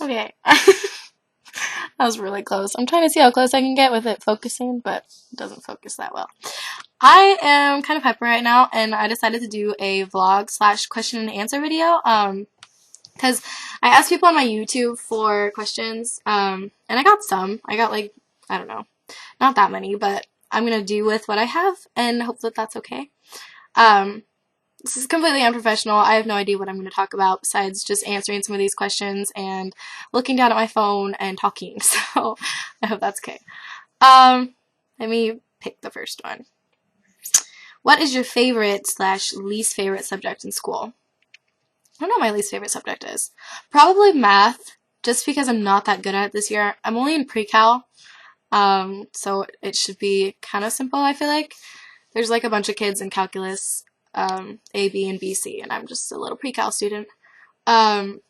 Okay. That was really close. I'm trying to see how close I can get with it focusing, but it doesn't focus that well. I am kind of hyper right now, and I decided to do a vlog slash question and answer video. Because I asked people on my YouTube for questions, and I got some. I got like, I don't know, not that many, but I'm gonna do with what I have, and hope that that's okay. This is completely unprofessional. I have no idea what I'm going to talk about besides just answering some of these questions and looking down at my phone and talking. So I hope that's okay. Let me pick the first one. What is your favorite slash least favorite subject in school? I don't know what my least favorite subject is. Probably math, just because I'm not that good at it this year. I'm only in pre-cal, so it should be kind of simple, I feel like. There's like a bunch of kids in calculus, A, B, and BC, and I'm just a little pre-cal student. It's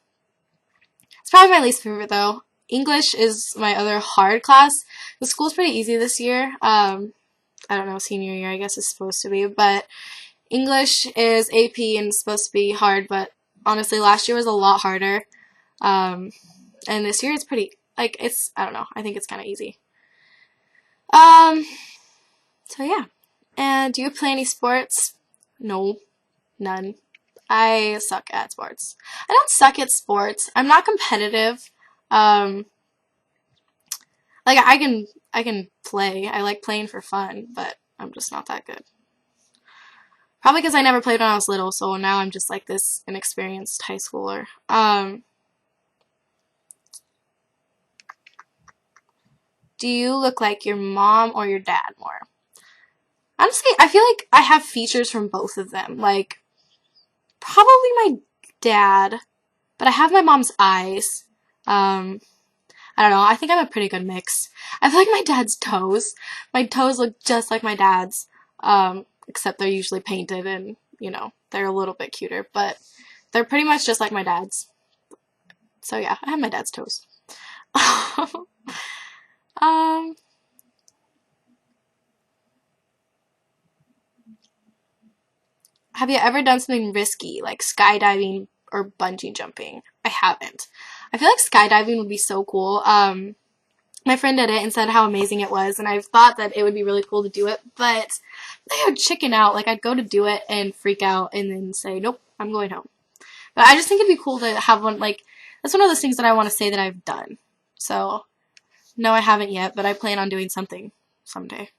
probably my least favorite, though. English is my other hard class. The school's pretty easy this year. I don't know, senior year I guess is supposed to be, but English is AP and it's supposed to be hard, but honestly last year was a lot harder. And this year it's pretty, like, I don't know, I think it's kind of easy. So yeah. And do you play any sports? No, none. I suck at sports. I don't suck at sports. I'm not competitive. Like I can play. I like playing for fun, but I'm just not that good. Probably because I never played when I was little, so now I'm just like this inexperienced high schooler. Do you look like your mom or your dad more? Honestly, I feel like I have features from both of them. Like, probably my dad, but I have my mom's eyes. I don't know. I think I'm a pretty good mix. I feel like my dad's toes. My toes look just like my dad's, except they're usually painted and, you know, they're a little bit cuter, but they're pretty much just like my dad's. So yeah, I have my dad's toes. Have you ever done something risky, like skydiving or bungee jumping? I haven't. I feel like skydiving would be so cool. My friend did it and said how amazing it was, and I've thought that it would be really cool to do it, but I would chicken out. Like, I'd go to do it and freak out and then say, nope, I'm going home. But I just think it'd be cool to have one, like, that's one of those things that I want to say that I've done. So, no, I haven't yet, but I plan on doing something someday.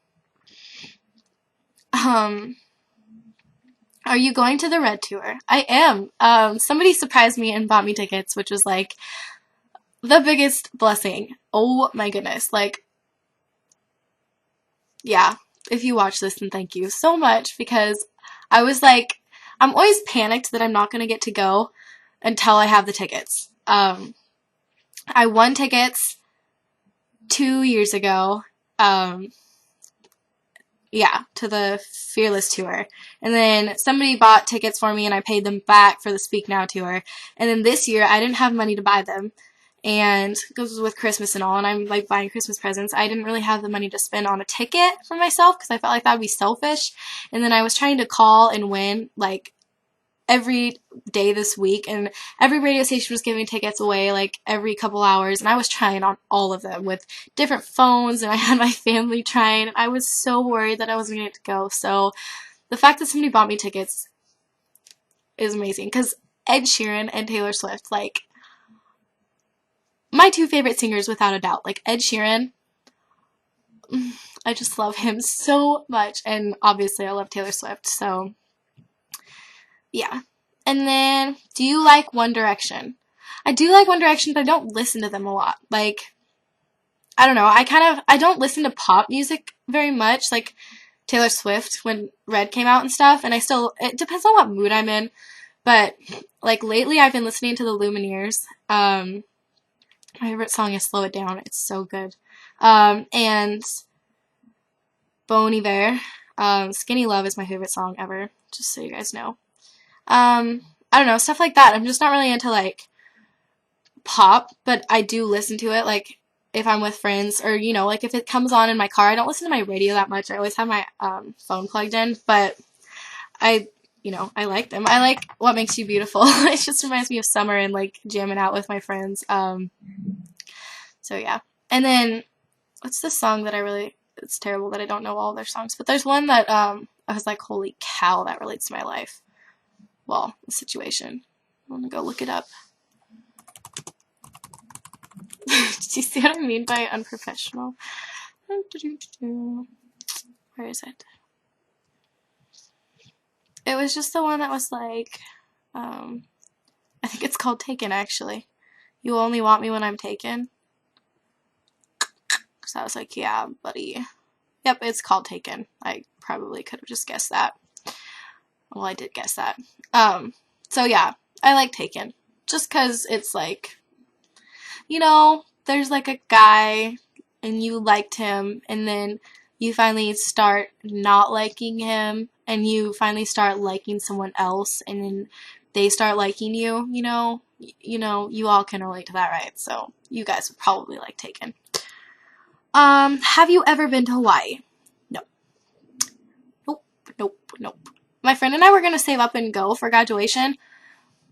Are you going to the Red Tour? I am. Somebody surprised me and bought me tickets, which was like the biggest blessing. Oh my goodness. Like, yeah, if you watch this, then thank you so much, because I was like, I'm always panicked that I'm not going to get to go until I have the tickets. I won tickets 2 years ago. Yeah, to the Fearless tour. And then somebody bought tickets for me and I paid them back for the Speak Now tour. And then this year I didn't have money to buy them. And it was with Christmas and all, and I'm like buying Christmas presents. I didn't really have the money to spend on a ticket for myself because I felt like that would be selfish. And then I was trying to call and win like every day this week, and every radio station was giving tickets away like every couple hours, and I was trying on all of them with different phones, and I had my family trying, and I was so worried that I wasn't going to get to go. So the fact that somebody bought me tickets is amazing, because Ed Sheeran and Taylor Swift, like, my two favorite singers without a doubt. Like, Ed Sheeran, I just love him so much, and obviously I love Taylor Swift, so yeah. And then, do you like One Direction? I do like One Direction, but I don't listen to them a lot. Like, I don't know, I don't listen to pop music very much, like Taylor Swift when Red came out and stuff, and it depends on what mood I'm in, but, like, lately I've been listening to the Lumineers. My favorite song is Slow It Down, it's so good. And Bon Iver, Skinny Love is my favorite song ever, just so you guys know. I don't know, stuff like that. I'm just not really into, like, pop, but I do listen to it, like, if I'm with friends, or, you know, like, if it comes on in my car. I don't listen to my radio that much. I always have my, phone plugged in, but I you know, I like them. I like What Makes You Beautiful. It just reminds me of summer and like jamming out with my friends. So yeah. And then what's the song that I really, it's terrible that I don't know all their songs, but there's one that I was like, holy cow, that relates to my life. Well, the situation. I'm gonna go look it up. Do you see what I mean by unprofessional? Where is it? It was just the one that was like, I think it's called Taken, actually. You only want me when I'm taken. So I was like, yeah, buddy. Yep, it's called Taken. I probably could have just guessed that. Well, I did guess that. So yeah, I like Taken. Just because it's like, you know, there's like a guy and you liked him and then you finally start not liking him and you finally start liking someone else and then they start liking you, you know, you all can relate to that, right? So you guys would probably like Taken. Have you ever been to Hawaii? No. Nope. My friend and I were going to save up and go for graduation,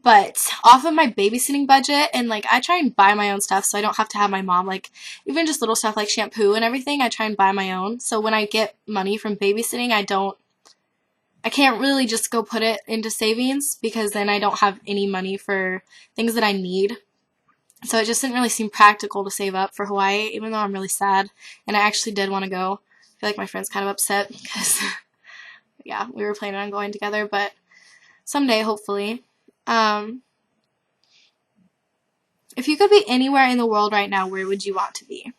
but off of my babysitting budget, and like I try and buy my own stuff so I don't have to have my mom, like even just little stuff like shampoo and everything, I try and buy my own. So when I get money from babysitting, I can't really just go put it into savings because then I don't have any money for things that I need. So it just didn't really seem practical to save up for Hawaii, even though I'm really sad. And I actually did want to go. I feel like my friend's kind of upset because, yeah, we were planning on going together, but someday, hopefully. If you could be anywhere in the world right now, where would you want to be?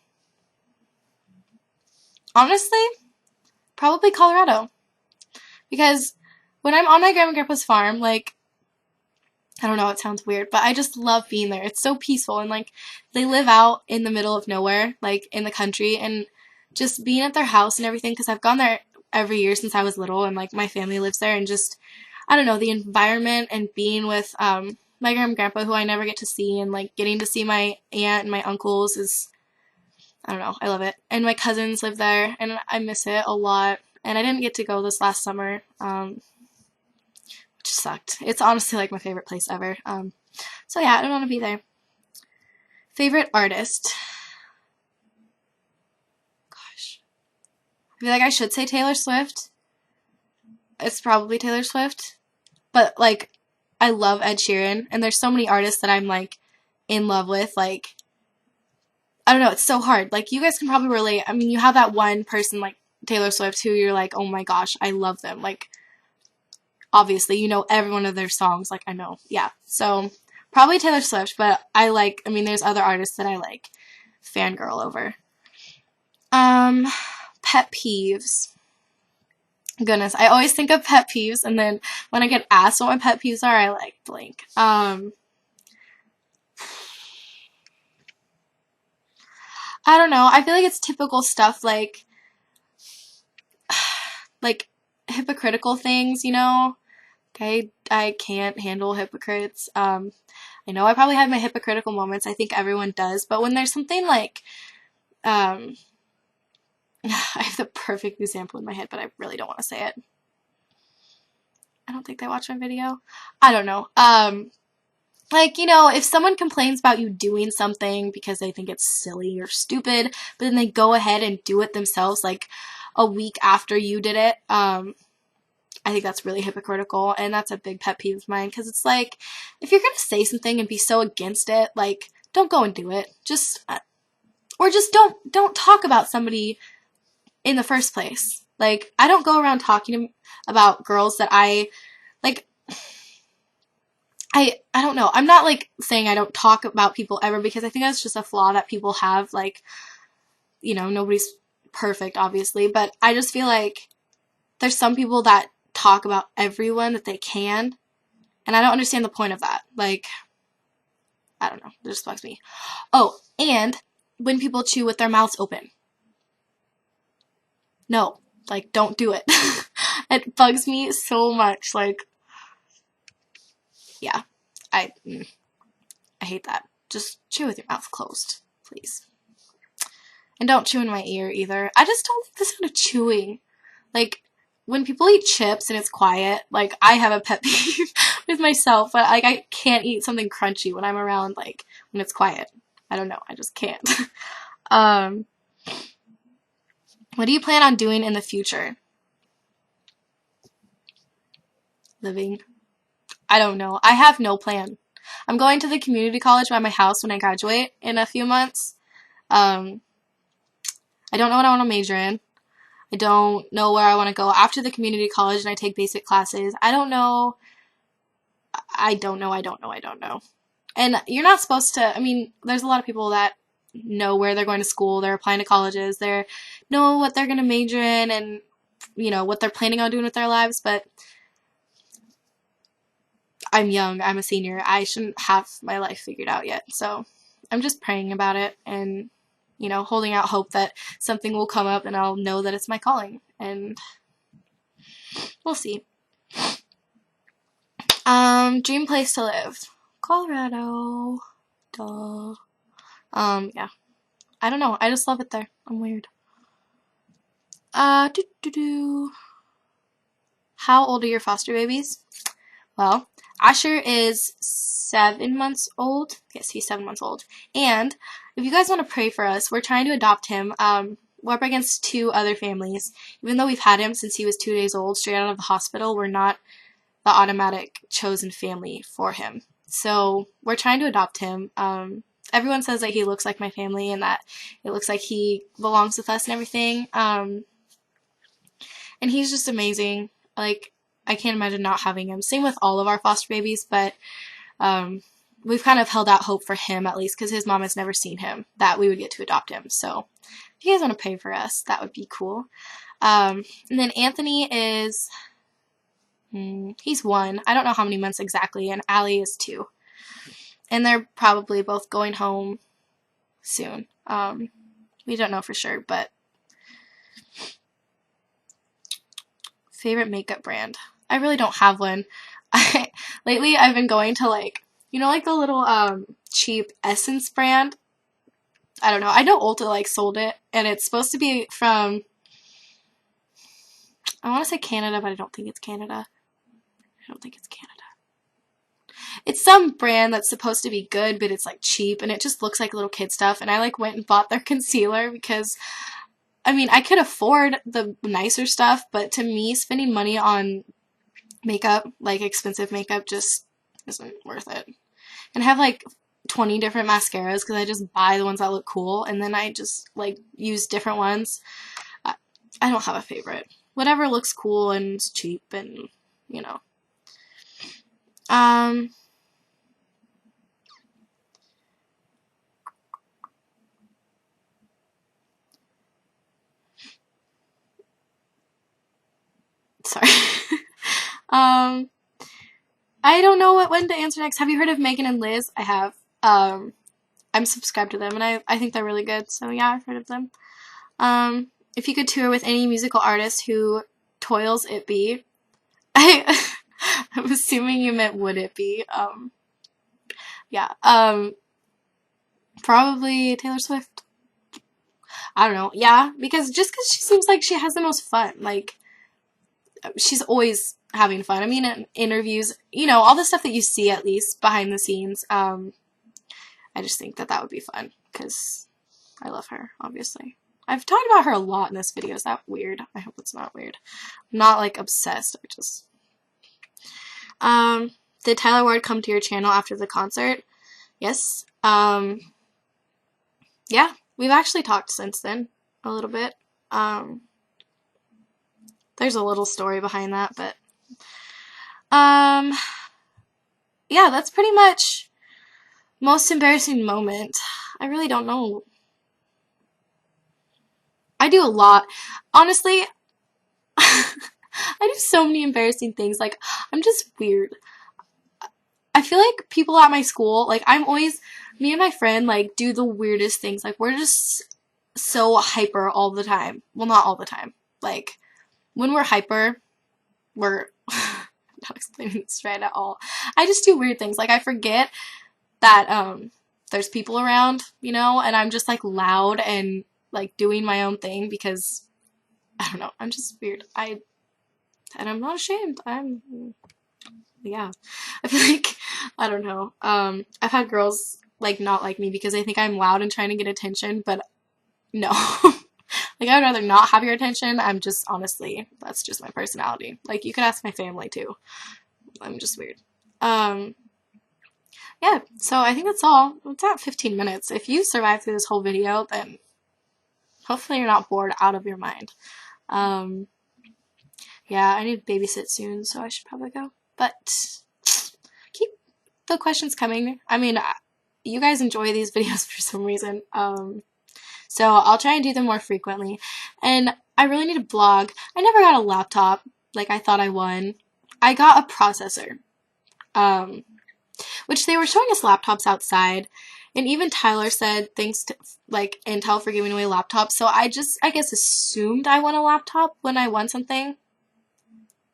Honestly, probably Colorado. Because when I'm on my grandma and grandpa's farm, like, I don't know, it sounds weird, but I just love being there. It's so peaceful, and like, they live out in the middle of nowhere, like, in the country, and just being at their house and everything, because I've gone there every year since I was little, and like, my family lives there, and just, I don't know, the environment and being with, my grandma and grandpa, who I never get to see, and like, getting to see my aunt and my uncles is, I don't know, I love it. And my cousins live there, and I miss it a lot, and I didn't get to go this last summer, which sucked. It's honestly like my favorite place ever. So yeah, I don't want to be there. Favorite artist? Gosh. I feel like I should say Taylor Swift. It's probably Taylor Swift. But like, I love Ed Sheeran, and there's so many artists that I'm like in love with. Like, I don't know, it's so hard. Like, you guys can probably relate. I mean, you have that one person like Taylor Swift who you're like, oh my gosh, I love them. Like, obviously, you know every one of their songs. Like, I know. Yeah. So, probably Taylor Swift, but I mean, there's other artists that I like fangirl over. Pet peeves. Goodness, I always think of pet peeves, and then when I get asked what my pet peeves are, I like blank. I don't know. I feel like it's typical stuff like hypocritical things, you know? Okay, I can't handle hypocrites. I know I probably have my hypocritical moments. I think everyone does. But when there's something like, I have the perfect example in my head, but I really don't want to say it. I don't think they watch my video. I don't know. Like, you know, if someone complains about you doing something because they think it's silly or stupid, but then they go ahead and do it themselves, like a week after you did it, I think that's really hypocritical, and that's a big pet peeve of mine, because it's like, if you're going to say something and be so against it, like, don't go and do it. Or just don't talk about somebody in the first place. Like, I don't go around talking about girls that like, I don't know. I'm not, like, saying I don't talk about people ever, because I think that's just a flaw that people have. Like, you know, nobody's perfect, obviously, but I just feel like there's some people that talk about everyone that they can, and I don't understand the point of that. Like, I don't know. It just bugs me. Oh, and when people chew with their mouths open. No. Like, don't do it. It bugs me so much. Like, yeah. I hate that. Just chew with your mouth closed, please. And don't chew in my ear either. I just don't like the sound of chewing. Like, when people eat chips and it's quiet, like I have a pet peeve with myself, but like I can't eat something crunchy when I'm around, like when it's quiet. I don't know, I just can't. um, what do you plan on doing in the future? Living. I don't know. I have no plan. I'm going to the community college by my house when I graduate in a few months. Um, I don't know what I want to major in. I don't know where I want to go after the community college and I take basic classes. I don't know. I don't know. I don't know. I don't know. And you're not supposed to, I mean, there's a lot of people that know where they're going to school, they're applying to colleges, they know what they're going to major in and, you know, what they're planning on doing with their lives, but I'm young, I'm a senior, I shouldn't have my life figured out yet. So I'm just praying about it and, you know, holding out hope that something will come up and I'll know that it's my calling. And we'll see. Dream place to live. Colorado. Duh. Yeah. I don't know. I just love it there. I'm weird. Do do do. How old are your foster babies? Well, Asher is 7 months old. Yes, he's 7 months old. And if you guys want to pray for us, we're trying to adopt him. We're up against 2 other families. Even though we've had him since he was 2 days old, straight out of the hospital, we're not the automatic chosen family for him. So we're trying to adopt him. Everyone says that he looks like my family and that it looks like he belongs with us and everything. And he's just amazing. Like, I can't imagine not having him. Same with all of our foster babies, but we've kind of held out hope for him at least because his mom has never seen him, that we would get to adopt him. So if you guys want to pray for us, that would be cool. And then Anthony is, he's 1. I don't know how many months exactly, and Allie is 2. And they're probably both going home soon. We don't know for sure, but favorite makeup brand. I really don't have one. Lately I've been going to like, you know, like the little cheap Essence brand. I don't know. I know Ulta like sold it and it's supposed to be from, I want to say Canada, but I don't think it's Canada. I don't think it's Canada. It's some brand that's supposed to be good, but it's like cheap and it just looks like little kid stuff. And I like went and bought their concealer because I mean, I could afford the nicer stuff, but to me, spending money on makeup, like expensive makeup, just isn't worth it. And I have like 20 different mascaras because I just buy the ones that look cool and then I just like use different ones. I don't have a favorite. Whatever looks cool and is cheap and, you know. Sorry. I don't know when to answer next. Have you heard of Megan and Liz? I have. I'm subscribed to them, and I think they're really good. So yeah, I've heard of them. If you could tour with any musical artist, who toils it be? I'm assuming you meant would it be. Yeah. Probably Taylor Swift. I don't know. Yeah, because she seems like she has the most fun. Like, she's always having fun. I mean, in interviews, you know, all the stuff that you see at least behind the scenes. I just think that would be fun because I love her, obviously. I've talked about her a lot in this video. Is that weird? I hope it's not weird. I'm not like obsessed. I just. Did Tyler Ward come to your channel after the concert? Yes. Yeah, we've actually talked since then a little bit. There's a little story behind that, but yeah, that's pretty much most embarrassing moment. I really don't know. I do a lot. Honestly, I do so many embarrassing things. Like, I'm just weird. I feel like people at my school, like, me and my friend, like, do the weirdest things. Like, we're just so hyper all the time. Well, not all the time. Like, when we're hyper, we're not explaining this right at all. I just do weird things. Like, I forget that there's people around, you know, and I'm just like loud and like doing my own thing because I don't know, I'm just weird. and I'm not ashamed. Yeah. I feel like, I don't know. I've had girls like not like me because they think I'm loud and trying to get attention, but no. Like, I would rather not have your attention. I'm just, honestly, that's just my personality. Like, you could ask my family too. I'm just weird. Um, yeah, so I think that's all. It's at 15 minutes. If you survive through this whole video, then hopefully you're not bored out of your mind. Um, yeah, I need to babysit soon, so I should probably go. But keep the questions coming. I mean, you guys enjoy these videos for some reason. So I'll try and do them more frequently. And I really need a blog. I never got a laptop like I thought I won. I got a processor. Which they were showing us laptops outside. And even Tyler said thanks to like Intel for giving away laptops. So I guess assumed I won a laptop when I won something.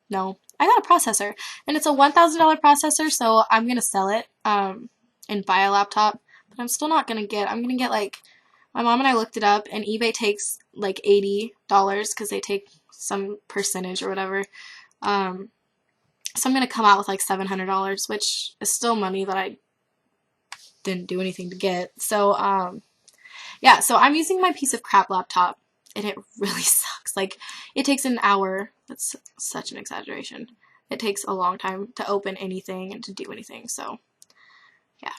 No, I got a processor, and it's a $1,000 processor, so I'm gonna sell it and buy a laptop. But I'm still not gonna get. I'm gonna get like, my mom and I looked it up, and eBay takes like $80 because they take some percentage or whatever. So I'm gonna come out with like $700, which is still money that I didn't do anything to get. So yeah, so I'm using my piece of crap laptop, and it really sucks. Like, it takes an hour. That's such an exaggeration. It takes a long time to open anything and to do anything, so yeah.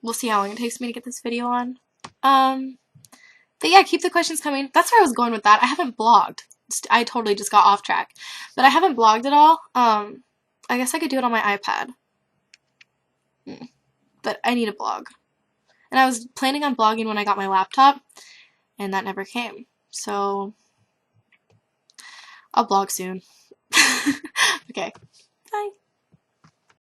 We'll see how long it takes me to get this video on. But yeah, keep the questions coming. That's where I was going with that. I haven't blogged. I totally just got off track. But I haven't blogged at all. I guess I could do it on my iPad. But I need a blog. And I was planning on blogging when I got my laptop, and that never came. So I'll blog soon. Okay, bye.